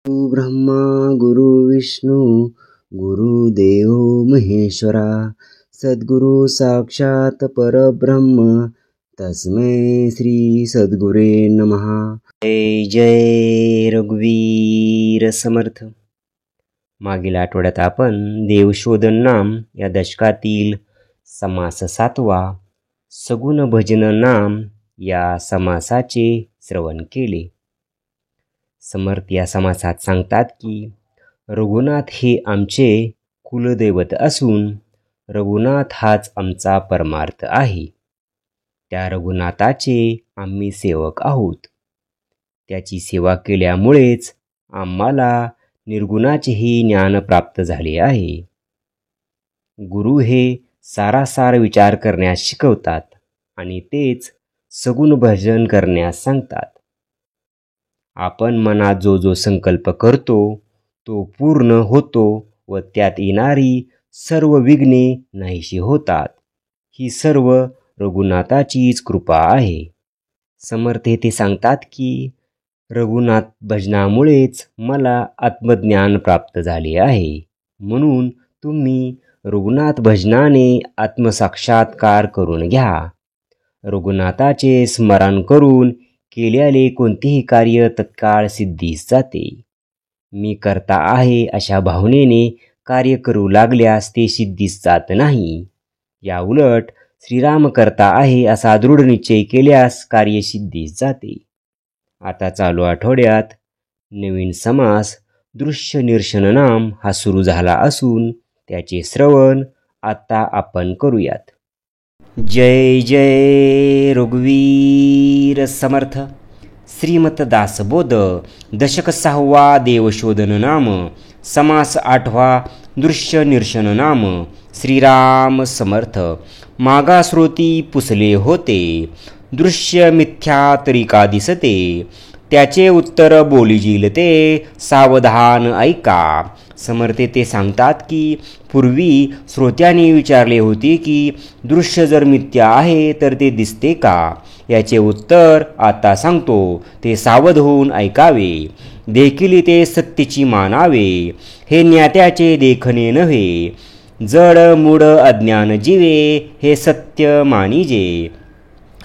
ब्रह्मा गुरु विष्णु गुरुदेव महेश्वरा सद्गुरु साक्षात परब्रह्म तस्मै श्री सद्गुरे नमः। जय जय रघुवीर समर्थ। मागील आठवड्यात आपण देवशोधन नाम या दशकातील समास 7वा सगुण भजन नाम या समासाचे श्रवण केले। समर्थ या समासात सांगतात की रघुनाथ हे आमचे कुलदैवत असून रघुनाथ हाच आमचा परमार्थ आहे। त्या रघुनाथाचे आम्ही सेवक आहोत। त्याची सेवा केल्यामुळेच आम्हाला निर्गुणाचेही ज्ञान प्राप्त झाले आहे। गुरु हे सारासार विचार करण्यास शिकवतात आणि तेच सगुण भजन करण्यास सांगतात। आपण मनात जो संकल्प करतो तो पूर्ण होतो व त्यात येणारी सर्व विघ्ने नाहीशी होतात। ही सर्व रघुनाथाचीच कृपा आहे। समर्थ येथे सांगतात की रघुनाथ भजनामुळेच मला आत्मज्ञान प्राप्त झाले आहे, म्हणून तुम्ही रघुनाथ भजनाने आत्मसाक्षात्कार करून घ्या। रघुनाथाचे स्मरण करून केल्याले कोणतेही कार्य तत्काळ सिद्धीस जाते। मी करता आहे अशा भावनेने कार्य करू लागल्यास ते सिद्धीस जात नाही। या उलट श्रीराम करता आहे असा दृढ निश्चय केल्यास कार्य सिद्धीस जाते। आता चालू आठवड्यात नवीन समास दृश्य निरशन नाम हा सुरू झाला असून त्याचे श्रवण आता आपण करूयात। जय जय रघुवीर समर्थ। श्रीमत दासबोध दशक 6वा देवशोधन नाम समास 8वा दृश्य निरशन नाम। श्रीराम समर्थ। मागाश्रोती पुसले होते, दृश्य मिथ्या तरी दिसते, त्याचे उत्तर बोलिजील ते सावधान ऐका। समर्थ ते सांगतात की पूर्वी श्रोत्यांनी विचारले होते की दृश्य जर मिथ्या आहे तर ते दिसते का? याचे उत्तर आता सांगतो, ते सावध होऊन ऐकावे, देखील ते सत्तेची मानावे। हे ज्ञात्याचे देखणे नव्हे, जड मूढ अज्ञान जीवे हे सत्य मानिजे।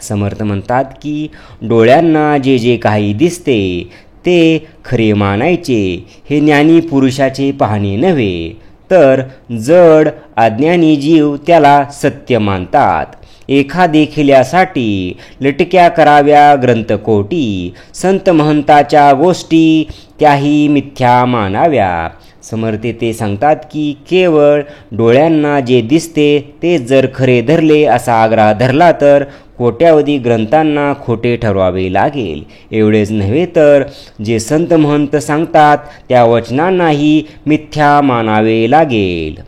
समर्थ म्हणतात की डोळ्यांना जे काही दिसते ते खरे मानायचे, हे ज्ञानी पुरुषाचे पाहणे नव्हे, तर जड अज्ञानी जीव त्याला सत्य मानतात। एखादे खेल्यासाठी लटक्या कराव्या ग्रंथकोटी, संत महंताच्या गोष्टी त्याही मिथ्या मानाव्या। समर्थ ते सांगतात की केवळ डोळ्यांना जे दिसते ते जर खरे धरले असा आग्रह धरला तर कोट्यावधी ग्रंथांना खोटे ठरवावे लागेल। एवढेच नव्हे तर जे संत महंत सांगतात त्या वचनांनाही मिथ्या मानावे लागेल।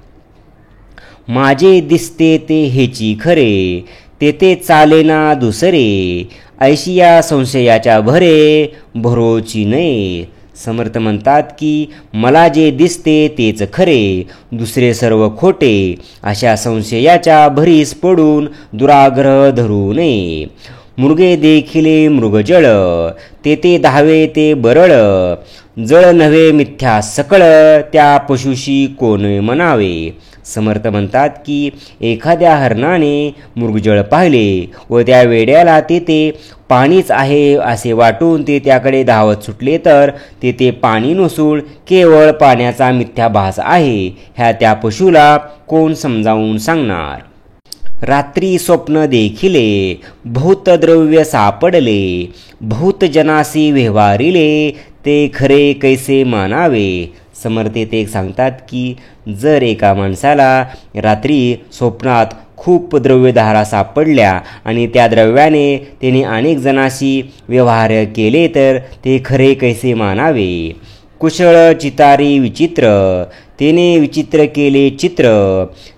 माझे दिसते ते हेची खरे, ते चालेना दुसरे, ऐशिया संशयाच्या भरे भरोची नये। समर्थ म्हणतात की मला जे दिसते तेच खरे, दुसरे सर्व खोटे, अशा संशयाच्या भरीस पडून दुराग्रह धरू नये। मृगे देखिले मृगजळ, ते धावे ते बरळ, जळ नव्हे मिथ्या सकळ, त्या पशुशी कोण म्हणावे। समर्थ म्हणतात की एखाद्या हरणाने मृगजळ पाहिले व त्या वेड्याला ते पाणीच आहे असे वाटून ते त्याकडे धावत सुटले तर ते पाणी नसून केवळ पाण्याचा मिथ्याभास आहे, ह्या त्या पशुला कोण समजावून सांगणार। रात्री स्वप्न देखिले, बहुत द्रव्य सापडले, बहुत जनासी व्यवहारिले, ते खरे कैसे मानावे। समर्थ ते सांगतात की जर एका माणसाला रात्री स्वप्नात खूप द्रव्यधारा सापडल्या आणि त्या द्रव्याने त्याने अनेक जणांशी व्यवहार केले तर ते खरे कैसे मानावे। कुशळ चितारी विचित्र, तेने विचित्र केले चित्र,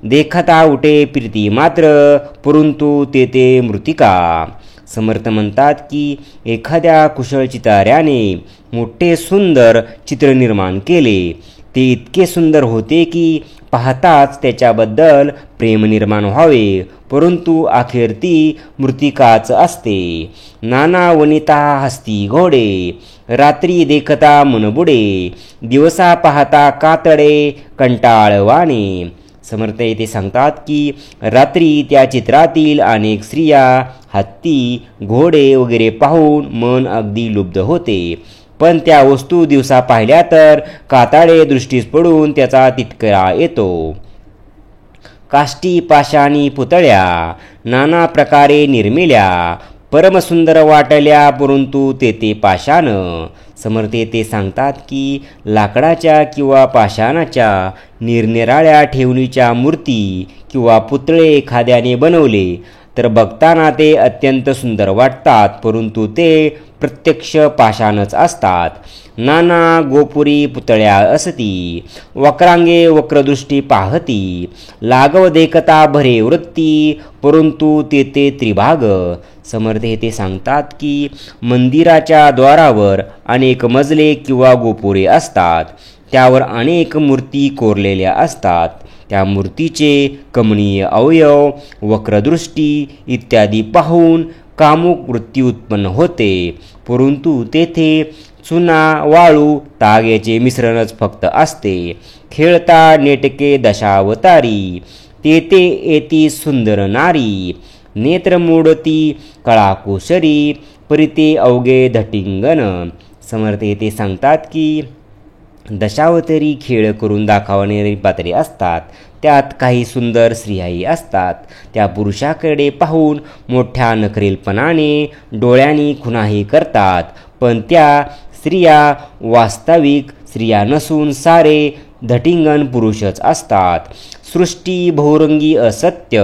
देखता उठे प्रीती मात्र, परंतु ते मृतिका। समर्थ म्हणतात की एखाद्या कुशळ चिताऱ्याने मोठे सुंदर चित्र निर्माण केले, ते इतके सुंदर होते की पाहताच त्याच्याबद्दल प्रेम निर्माण व्हावे, परंतु अखेर ती मृत्तिकाच असते. नाना वनिता हस्ती घोडे, रात्री देखता मनबुडे, दिवसा पाहता कातडे कंटाळवाणे. समर्थ येथे सांगतात की रात्री त्या चित्रातील अनेक स्त्रिया, हत्ती, घोडे वगैरे पाहून मन अगदी लुब्ध होते, पण त्या वस्तू दिवसा पाहिल्या तर काताडे दृष्टीस पडून त्याचा तिटकारा येतो. काष्टी पाषाणी पुतळ्या नाना प्रकारे निर्मिल्या, परमसुंदर वाटल्या, परंतु तेथे पाषाण. समर्थ ते सांगतात की लाकडाच्या किंवा पाषाणाच्या निरनिराळ्या ठेवणीच्या मूर्ती किंवा पुतळे एखाद्याने बनवले तर बघताना ते अत्यंत सुंदर वाटतात, परंतु ते प्रत्यक्ष पाषाणच असतात. नाना गोपुरी पुतळ्या असती, वक्रांगे वक्रदृष्टी पाहती, लागव देखता भरे वृत्ती, परंतु तेथे त्रिभाग. समर्थ ते सांगतात की मंदिराच्या द्वारावर अनेक मजले किंवा गोपुरे असतात, त्यावर अनेक मूर्ती कोरलेल्या असतात. त्या मूर्तीचे कमनीय अवयव, वक्रदृष्टी इत्यादी पाहून कामुक वृत्ती उत्पन्न होते, परंतु तेथे चुना, वाळू, ताग याचे मिश्रणच फक्त असते. खेळता नेटके दशावतारी, तेथे येती सुंदर नारी, नेत्र मोडती कळाकुसरी, परिते अवघे धटिंगण. समर्थ येथे सांगतात की दशावतारी खेळ करून दाखवणारी पात्रे असतात, त्यात काही सुंदर स्त्रियाही असतात. त्या पुरुषाकडे पाहून मोठ्या नखरेलपणाने डोळ्यांनी खुणाही करतात, पण त्या स्त्रिया वास्तविक स्त्रिया नसून सारे धटिंगण पुरुषच असतात. सृष्टी बहुरंगी असत्य,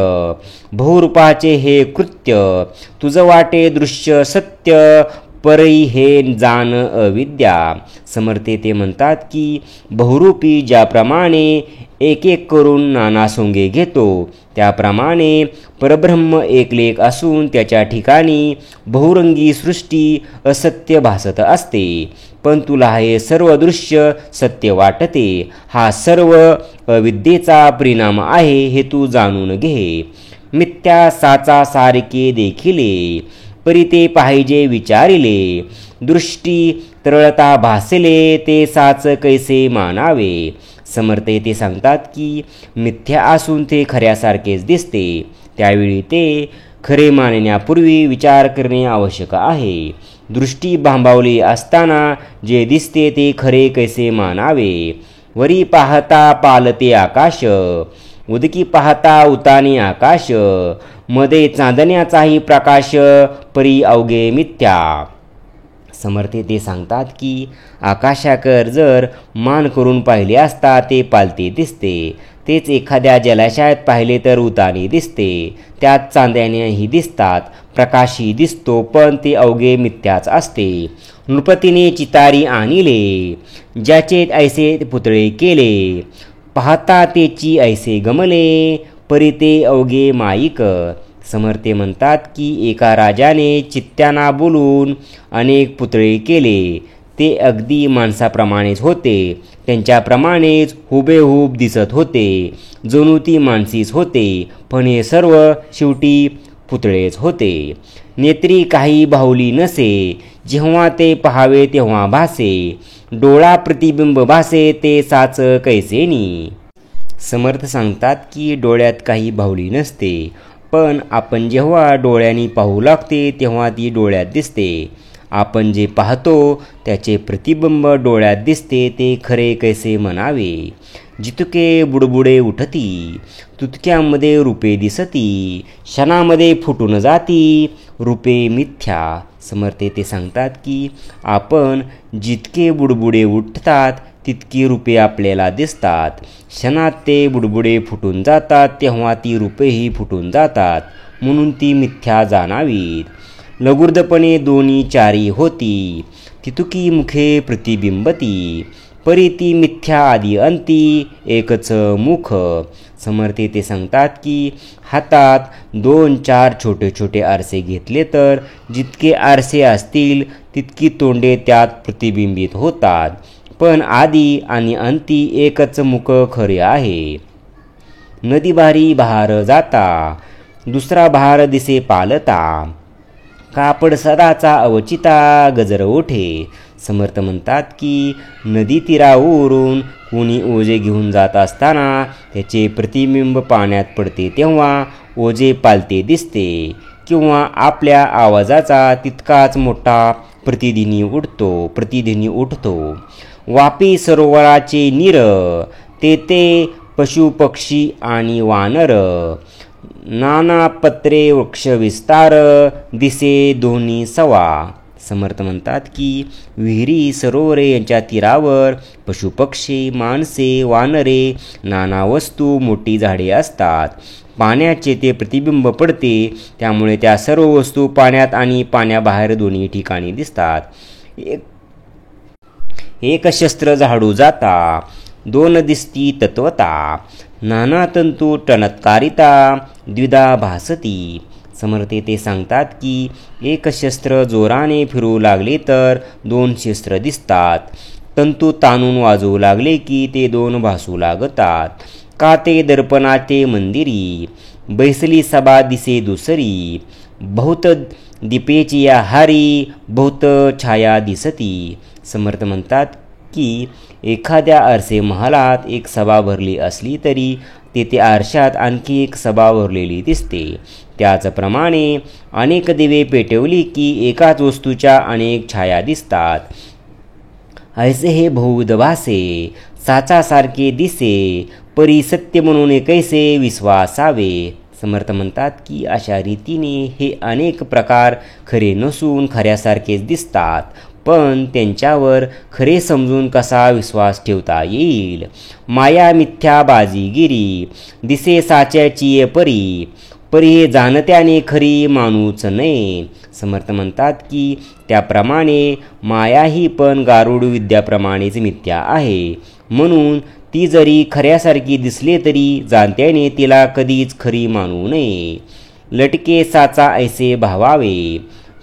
बहुरूपाचे हे कृत्य, तुझं वाटे दृश्य सत्य, परई हे जाण अविद्या. समर्थ ते म्हणतात की बहुरूपी ज्याप्रमाणे एक एक करून नाना सोंगे घेतो, त्याप्रमाणे परब्रह्म एकलेक असून त्याच्या ठिकाणी बहुरंगी सृष्टी असत्य भासत असते, पण तुला हे सर्व दृश्य सत्य वाटते. हा सर्व अविद्येचा परिणाम आहे हे तू जाणून घे. मिथ्या साचा सारखे देखिले, परी ते पाहिजे विचारिले, दृष्टी तरळता भासले, ते साच कैसे मानावे. समर्थ ते सांगतात की मिथ्या असून ते खऱ्यासारखेच दिसते, त्यावेळी ते खरे मानण्यापूर्वी विचार करणे आवश्यक आहे. दृष्टी भांबावली असताना जे दिसते ते खरे कैसे मानावे. वरी पाहता पालते आकाश, उदकी पाहता उतानी आकाश, मध्ये चांदण्याचाही प्रकाश, परी अवघे मिथ्या. समर्थ ते सांगतात की आकाशाकर जर मान करून पाहिले असता ते पालते दिसते, तेच एखाद्या जलाशयात पाहिले तर उतानी दिसते, त्यात चांदण्याही दिसतात, प्रकाशही दिसतो, पण ते अवघे मिथ्याच असते. नृपतीने चितारी आणिले, ज्याचे ऐसे पुतळे केले, पाहता तेची ऐसे गमले, परी ते अवघे माईक. समर्थ म्हणतात की एका राजाने चित्त्यांना बोलून अनेक पुतळे केले, ते अगदी माणसाप्रमाणेच होते, त्यांच्याप्रमाणेच हुबेहूब दिसत होते, जणू ती माणसीच होते, पण हे सर्व शेवटी पुतळेच होते. नेत्री काही बाहुली नसे, जेव्हा ते पहावे तेव्हा भासे, डोळा प्रतिबिंब भासे, ते साच कैसेनी. समर्थ सांगतात की डोळ्यात काही बाहुली नसते, पण आपण जेव्हा डोळ्यांनी पाहू लागते तेव्हा ती डोळ्यात दिसते. आपण जे पाहतो त्याचे प्रतिबिंब डोळ्यात दिसते, ते खरे कैसे म्हणावे. जितके बुडबुडे उठती, तुतक्यामध्ये रूपे दिसती, क्षणामध्ये फुटून जाती, रूपे मिथ्या. समर्थ ते सांगतात की आपण जितके बुडबुडे उठतात तितकी रूपे आपल्याला दिसतात, क्षणात ते बुडबुडे फुटून जातात, तेव्हा ती रूपेही फुटून जातात, म्हणून ती मिथ्या जाणावीत. लगुर्दपणे दोन्ही चारी होती, तितुकी मुखे प्रतिबिंबती, परी ती मिथ्या आदी अंती, एकच मुख. समर्थ ते सांगतात की हातात 2-4 छोटे छोटे आरसे घेतले तर जितके आरसे असतील तितकी तोंडे त्यात प्रतिबिंबित होतात, पण आदी आणि अंती एकच मुख खरे आहे. नदी भारी बहार जाता, दुसरा बहार दिसे पालता, कापड सदाचा अवचिता गजर ओठे. समर्थ म्हणतात की नदी तीरावरून कोणी ओझे घेऊन जात असताना त्याचे प्रतिबिंब पाण्यात पडते तेव्हा ओझे पालते दिसते, किंवा आपल्या आवाजाचा तितकाच मोठा प्रतिध्वनी उठतो. वापी सरोवराचे नीर, तेथे पशुपक्षी आणि वानर, नाना पत्रे वृक्ष विस्तार, दिसे दोन्ही सवा. समर्थ म्हणतात की विहिरी सरोवरे यांच्या तीरावर पशुपक्षी, माणसे, वानरे, नाना वस्तू, मोठी झाडे असतात. पाण्याचे ते प्रतिबिंब पडते, त्यामुळे त्या सर्व वस्तू पाण्यात आणि पाण्याबाहेर दोन्ही ठिकाणी दिसतात. एक शस्त्र झाडू जाता, दोन दिसती तत्वता, नाना तंतू टणत्कारिता, द्विधा भासती. समर्थ ते सांगतात की एक शस्त्र जोराने फिरू लागले तर दोन शस्त्र दिसतात. तंतू ताणून वाजवू लागले की ते दोन भासू लागतात. का ते दर्पणाचे मंदिरी, बैसली सभा दिसे दुसरी, बहुत दीपेची या हारी, बहुत छाया दिसती. समर्थ म्हणतात की एखाद्या आरसे महालात एक सभा भरली असली तरी तेथे आरशात आणखी एक सभा भरलेली दिसते. त्याचप्रमाणे अनेक दिवे पेटवली की एकाच वस्तूच्या अनेक छाया दिसतात. ऐसे हे बहुविध भासे, साचासारखे दिसे, परी सत्य म्हणून कैसे विश्वासावे. समर्थ म्हणतात की अशा रीतीने हे अनेक प्रकार खरे नसून खऱ्यासारखेच दिसतात, पण त्यांच्यावर खरे समजून कसा विश्वास ठेवता येईल. माया मिथ्या बाजीगिरी, दिसे साच्याची परी, परी हे जाणत्याने खरी मानूच नये. समर्थ म्हणतात की त्याप्रमाणे माया ही पण गारुड विद्याप्रमाणेच मिथ्या आहे, म्हणून ती जरी खऱ्यासारखी दिसले तरी जाणत्याने तिला कधीच खरी मानू नये. लटके साचा ऐसे भावावे,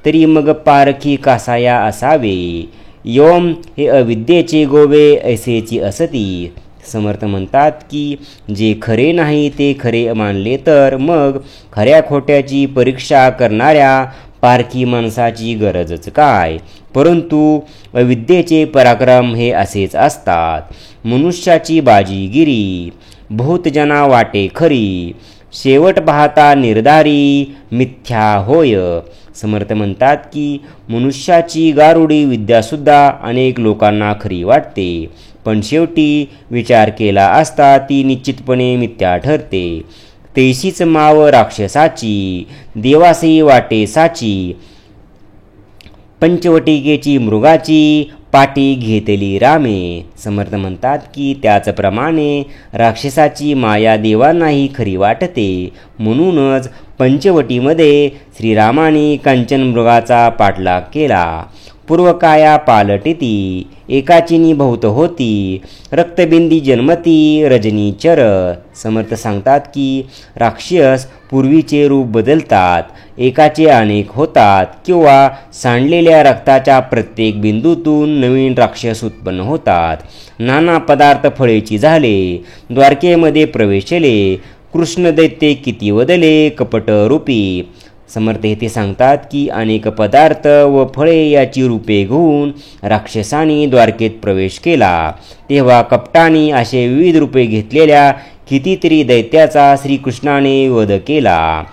तरी मग पारखी कासाया असावे. योम हे अविद्येचे गोवे ऐसेची असती. समर्थ म्हणतात की जे खरे नाही ते खरे मानले तर मग खऱ्या खोट्याची परीक्षा करणाऱ्या पारखी माणसाची गरजच काय. परंतु अविद्येचे पराक्रम हे असेच असतात. मनुष्याची बाजीगिरी, बहुत जना वाटे खरी, शेवट पाहता निर्धारी मिथ्या होय. समर्थ म्हणतात की मनुष्याची गारुडी विद्यासुद्धा अनेक लोकांना खरी वाटते, पण शेवटी विचार केला असता ती निश्चितपणे मिथ्या ठरते. तैशीच माव राक्षसाची, देवासी वाटे साची, पंचवटिकेची मृगाची, पाटी घेतली रामे. समर्थ म्हणतात की त्याचप्रमाणे राक्षसाची माया देवांनाही खरी वाटते, म्हणूनच पंचवटीमध्ये श्रीरामाने कांचन मृगाचा पाठलाग केला. पूर्वकाया पालटिती, एकाचिनी बहुत होती, रक्तबिंदी जन्मती रजनीचर. समर्थ सांगतात की राक्षस पूर्वीचे रूप बदलतात, एकाचे अनेक होतात, किंवा सांडलेल्या रक्ताच्या प्रत्येक बिंदूतून नवीन राक्षस उत्पन्न होतात. नाना पदार्थ फळेची झाले, द्वारकेमध्ये प्रवेशले, कृष्ण दैत्य किती वदले कपट रूपी. समर्थ येथे सांगतात की अनेक पदार्थ व फळे याची रूपे घेऊन राक्षसांनी द्वारकेत प्रवेश केला. तेव्हा कपटाने असे विविध रूपे घेतलेल्या कितीतरी दैत्याचा श्रीकृष्णाने वध केला.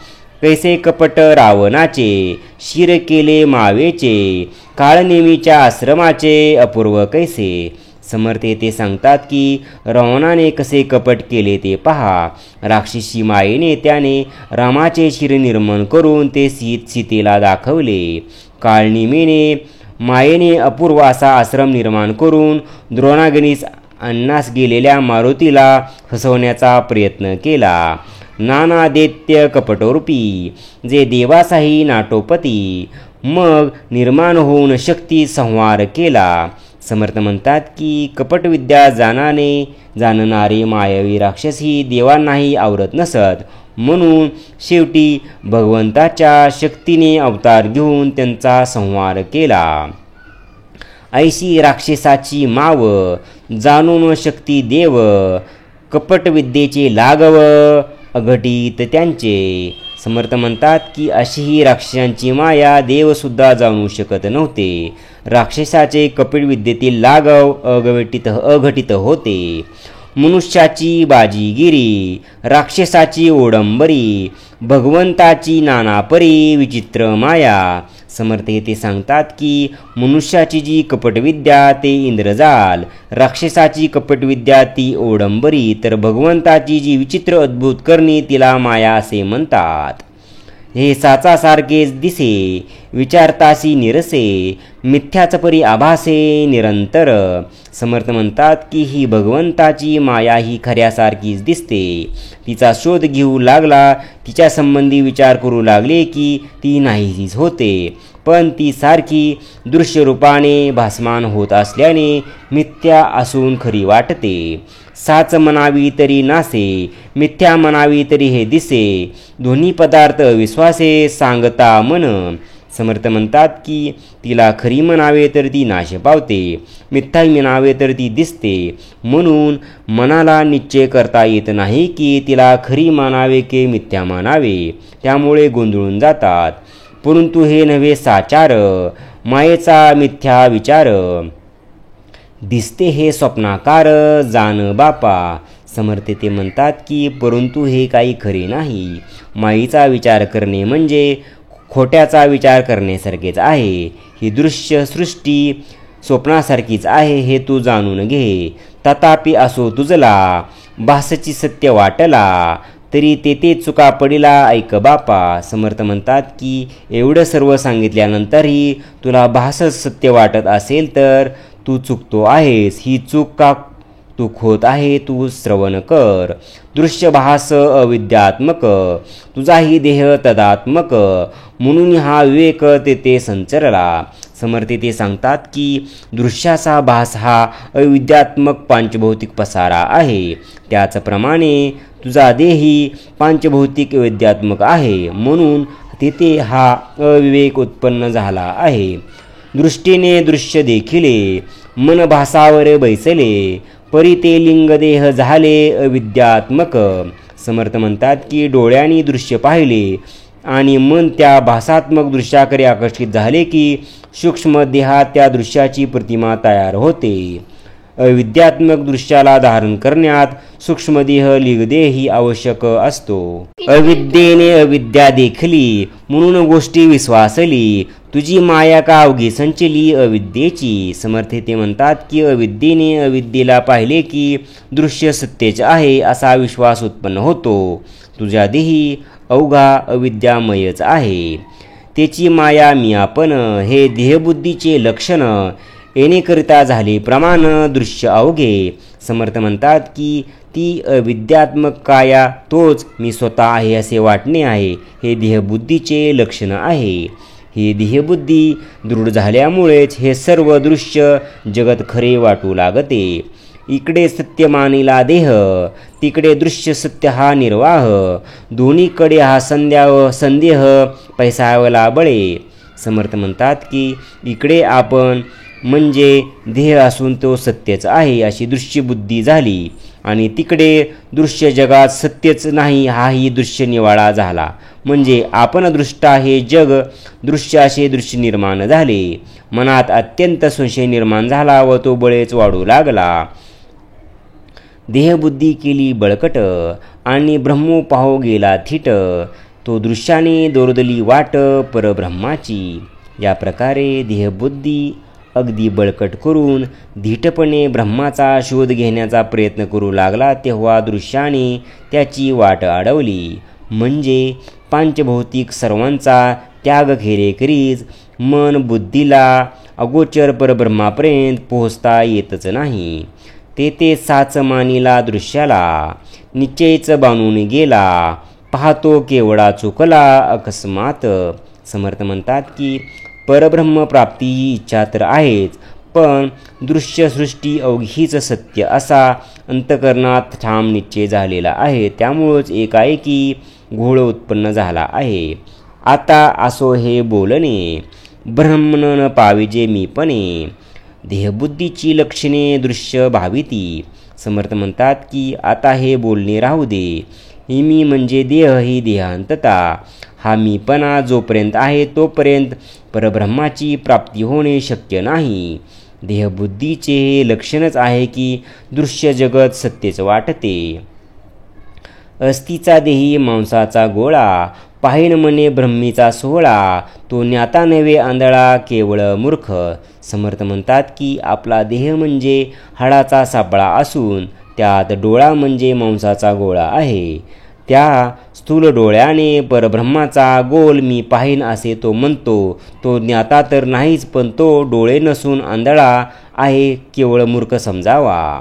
कैसे कपट रावणाचे, शिर केले मावेचे, काळनेमीच्या आश्रमाचे अपूर्व कैसे. समर्थ येथे सांगतात की रावणाने कसे कपट केले ते पहा. राक्षसी मायेने त्याने रामाचे शिर निर्माण करून ते सीतेला दाखवले. काळनेमीने मायेने अपूर्व असा आश्रम निर्माण करून द्रोणाग्नीस अन्नास गेलेल्या मारुतीला फसवण्याचा प्रयत्न केला. नाना दैत्य कपटरूपी, जे देवासाही नाटोपती, मग निर्माण होऊन शक्ती संहार केला. समर्थ म्हणतात की कपटविद्या जाणणारे मायावी राक्षसी देवांनाही आवरत नसत, म्हणून शेवटी भगवंताच्या शक्तीने अवतार घेऊन त्यांचा संहार केला. ऐशी राक्षसाची माव, जाणून शक्ती देव, कपट विद्येचे लागव, अघटित त्यांचे. समर्थ म्हणतात की अशी ही राक्षसांची माया देवसुद्धा जाणू शकत नव्हते. राक्षसाचे कपट विद्येतील लागव अघटित होते. मनुष्याची बाजीगिरी, राक्षसाची ओडंबरी, भगवंताची नानापरी विचित्र माया. समर्थ येथे सांगतात की मनुष्याची जी कपटविद्या ते इंद्रजाल, राक्षसाची कपटविद्या ती ओडंबरी, तर भगवंताची जी विचित्र अद्भुत करणी तिला माया असे म्हणतात. हे साचासारखेच दिसे, विचारतासी निरसे, मिथ्याच परी आभासे निरंतर. समर्थ म्हणतात की ही भगवंताची माया ही खऱ्यासारखीच दिसते. तिचा शोध घेऊ लागला, तिच्या संबंधी विचार करू लागले की ती नाहीशीच होते. पण ती सारखी दृश्यरूपाने भासमान होत असल्याने मिथ्या असून खरी वाटते. साच म्हणावी तरी नासे, मिथ्या म्हणावी तरी हे दिसे, दोन्ही पदार्थ विश्वासे सांगता मन. समर्थ म्हणतात की तिला खरी म्हणावे तर ती नाश पावते, मिथ्या म्हणावे तर ती दिसते. म्हणून मनाला निश्चय करता येत नाही की तिला खरी मानावे की मिथ्या मानावे, त्यामुळे गोंधळून जातात. परंतु हे नव्हे साचार, मायेचा मिथ्या विचार, दिसते हे स्वप्नाकार जाण बापा. समर्थ ते म्हणतात की परंतु हे काही खरे नाही. मायेचा विचार करणे म्हणजे खोट्याचा विचार करण्यासारखेच आहे. ही दृश्य सृष्टी स्वप्नासारखीच आहे हे तू जाणून घे. तथापि असो तुझला, भासची सत्य वाटला, तरी तेथे चुका पडिला ऐक बापा. समर्थ म्हणतात की एवढं सर्व सांगितल्यानंतरही तुला भासच सत्य वाटत असेल तर तू चुकतो आहेस. ही चूक का चूक होत आहे तू श्रवण कर. दृश्य भास अविद्यात्मक, तुझाही देह तदात्मक, म्हणून हा विवेक तेथे संचरला. समर्थ ते सांगतात की दृश्याचा भास हा अविद्यात्मक पांचभौतिक पसारा आहे. त्याचप्रमाणे तुझा देही पांचभौतिक विद्यात्मक आहे, म्हणून तेथे हा अविवेक उत्पन्न झाला आहे. दृष्टीने दृश्य देखिले, मन भासावर बैसले, परी ते लिंगदेह झाले अविद्यात्मक. समर्थ म्हणतात की डोळ्यांनी दृश्य पाहिले आणि मन त्या भासात्मक दृश्याकडे आकर्षित झाले की सूक्ष्म देहात त्या दृश्याची प्रतिमा तयार होते. अविद्यात्मक दृश्याला धारण करण्यात सूक्ष्मदेह लिंगदेही आवश्यक असतो. अविद्येने अविद्या देखली, म्हणून गोष्टी विश्वासली, तुझी माया का अवघी संचली अविद्येची. समर्थ ते म्हणतात की अविद्येने अविद्येला पाहिले की दृश्य सत्यच आहे असा विश्वास उत्पन्न होतो. तुझ्या देही अवघा अविद्यामयच आहे. त्याची माया मी आपण, हे देहबुद्धीचे लक्षण येणेकरिता झाले प्रमाण दृश्य अवघे. समर्थ म्हणतात की ती अविद्यात्मक काया तोच मी स्वतः आहे असे वाटणे आहे, हे देहबुद्धीचे लक्षण आहे. ही देहबुद्धी दृढ झाल्यामुळेच हे सर्व दृश्य जगत खरे वाटू लागते. इकडे सत्य मानिला देह, तिकडे दृश्य सत्य हा निर्वाह, दोन्हीकडे हा संदेह पैसावला बळे. समर्थ म्हणतात की इकडे आपण म्हणजे देह असून तो सत्यच आहे अशी दृश्यबुद्धी झाली, आणि तिकडे दृश्य जगात सत्यच नाही हाही दृश्य निवाळा झाला. म्हणजे आपण दृष्टा हे जग दृश्य असे दृश्य निर्माण झाले. मनात अत्यंत संशय निर्माण झाला व तो बळेच वाढू लागला. देहबुद्धी केली बळकट आणि ब्रह्मो पाहो गेला थिट, तो दृश्याने दोरदली वाट परब्रह्माची. या प्रकारे देहबुद्धी अगदी बळकट करून धीटपणे ब्रह्माचा शोध घेण्याचा प्रयत्न करू लागला, तेव्हा दृश्याने त्याची वाट अडवली. म्हणजे पांचभौतिक सर्वांचा त्याग खेरेकरीज मन बुद्धीला अगोचर परब्रह्मापर्यंत पोहोचता येतच नाही. तेथे साच मानिला दृश्याला, निश्चयच बांधून गेला, पाहतो केवढा चुकला अकस्मात. समर्थ म्हणतात की परब्रह्म प्राप्ती ही इच्छा तर आहेच, पण दृश्यसृष्टी अवघीच सत्य असा अंतकरणात ठाम निश्चय झालेला आहे. त्यामुळंच एकाएकी घोळ उत्पन्न झाला आहे. आता असो हे बोलणे, ब्रह्मन न पाविजे मीपणे, देहबुद्धीची लक्षणे दृश्य भाविती. समर्थ म्हणतात की आता हे बोलणे राहू दे. ही मी म्हणजे देह ही देहांतता. हा मीपणा जोपर्यंत आहे तोपर्यंत परब्रह्माची प्राप्ती होणे शक्य नाही. देहबुद्धीचे हे लक्षणच आहे की दृश्य जगत सत्यच वाटते. अस्थिचा देही मांसाचा गोळा, पाहिन मने ब्रह्मीचा सोहळा, तो ज्ञाता नव्हे आंधळा केवळ मूर्ख. समर्थ म्हणतात की आपला देह म्हणजे हाडाचा सापळा असून त्यात डोळा म्हणजे मांसाचा गोळा आहे. त्या स्थूल डोळ्याने परब्रह्माचा गोल मी पाहीन असे तो म्हणतो. तो ज्ञाता तर नाहीच, पण तो डोळे नसून आंधळा आहे, केवळ मूर्ख समजावा.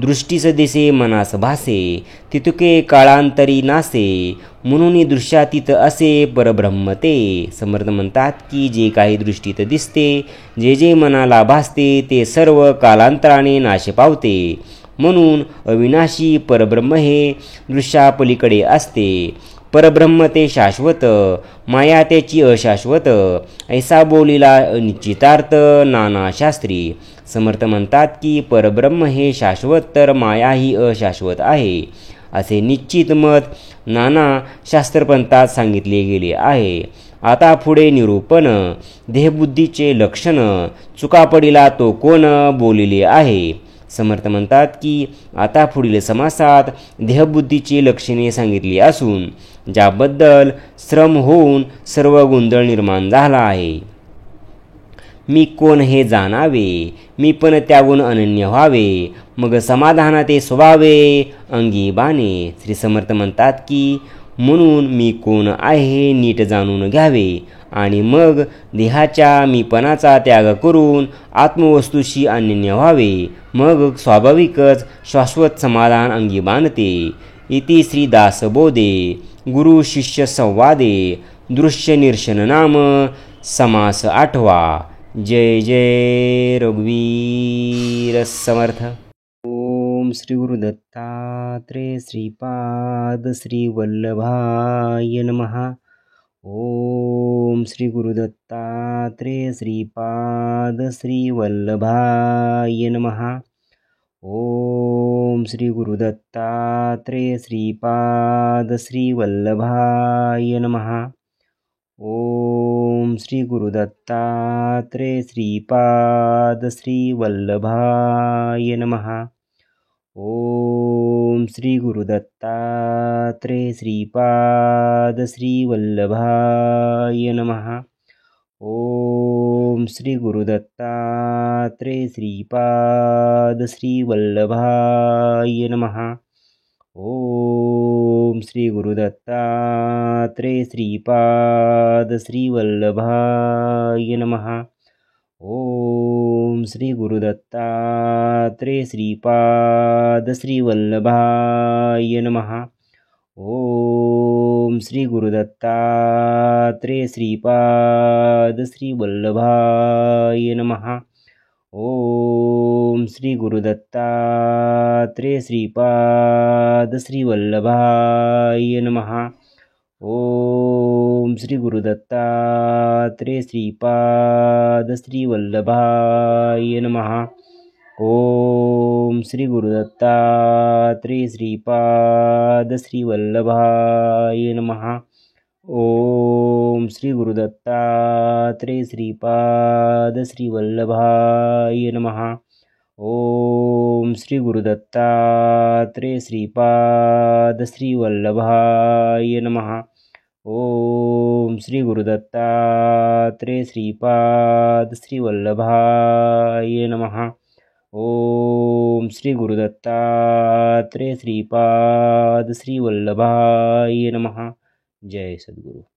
दृष्टीस दिसे मनास भासे, तितुके काळांतरी नासे, म्हणून दृश्यातीत असे परब्रह्म ते. समर्थ म्हणतात की जे काही दृष्टीत दिसते, जे जे मनाला भासते, ते सर्व कालांतराने नाश पावते. म्हणून अविनाशी परब्रह्म हे दृश्यापलीकडे असते. परब्रह्म ते शाश्वत, माया त्याची अशाश्वत, ऐसा बोलिला अनिश्चितार्थ नाना शास्त्री. समर्थ म्हणतात की परब्रह्म हे शाश्वत तर माया ही अशाश्वत आहे, असे निश्चित मत नाना शास्त्रपंथात सांगितले गेले आहे. आता पुढे निरूपण. देहबुद्धीचे लक्षण, चुका पडिला तो कोण बोलिले आहे. समर्थ म्हणतात की आता पुढील समासात देहबुद्धीची लक्षणे सांगितली असून ज्याबद्दल श्रम होऊन सर्व गोंधळ निर्माण झाला आहे. मी कोण हे जाणावे, मी पण त्याहून अनन्य व्हावे, मग समाधानाते स्वभावे अंगी बाणे. श्री समर्थ म्हणतात की म्हणून मी कोण आहे नीट जाणून घ्यावे आणि मग देहाच्या मीपणाचा त्याग करून आत्मवस्तूशी अनन्य व्हावे. मग स्वाभाविकच शाश्वत समाधान अंगी बांधते. इति श्री दासबोधे गुरु शिष्य संवादे दृश्य निरशन नाम समास 8वा. जय जय रघुवीर समर्थ. ओम श्री गुरुदत्तात्रेय श्रीपाद श्री वल्लभाय नमः. ओम श्री गुरुदत्तात्रेय श्रीपाद श्री वल्लभाय नमः. ओम श्री गुरुदत्तात्रेय श्रीपाद श्री वल्लभाय नमः. ओम श्री गुरुदत्तात्रेय श्रीपाद श्री वल्लभाय नमः. ओम श्री गुरुदत्तात्रेय श्रीपाद श्री वल्लभाय नमः. ओम श्री गुरुदत्तात्रेय श्रीपाद श्री वल्लभाय नमः. ओम श्री गुरुदत्तात्रेय श्रीपाद श्री वल्लभाय नमः. ओम श्री गुरुदत्तात्रेय श्रीपाद श्री वल्लभाय नमः. ओम श्री गुरुदत्तात्रेय श्रीपाद श्री वल्लभाय नमः. ओम श्री गुरुदत्तात्रेय श्रीपाद श्री वल्लभाय नमः. ओम श्री गुरुदत्तात्रेय श्रीपाद श्री वल्लभाय नमः. ओम श्री गुरुदत्तात्रेय श्रीपाद श्री वल्लभाय नमः. ओम श्री गुरुदत्तात्रेय श्रीपाद श्री वल्लभाय नमः. ओम श्री गुरुदत्तात्रेय श्रीपाद श्री वल्लभाय नमः. ओम श्री गुरुदत्तात्रेय श्रीपाद श्री वल्लभाय नमः. ओम श्री गुरुदत्तात्रेय श्रीपाद श्री वल्लभाय नमः. जय सद्गुरु.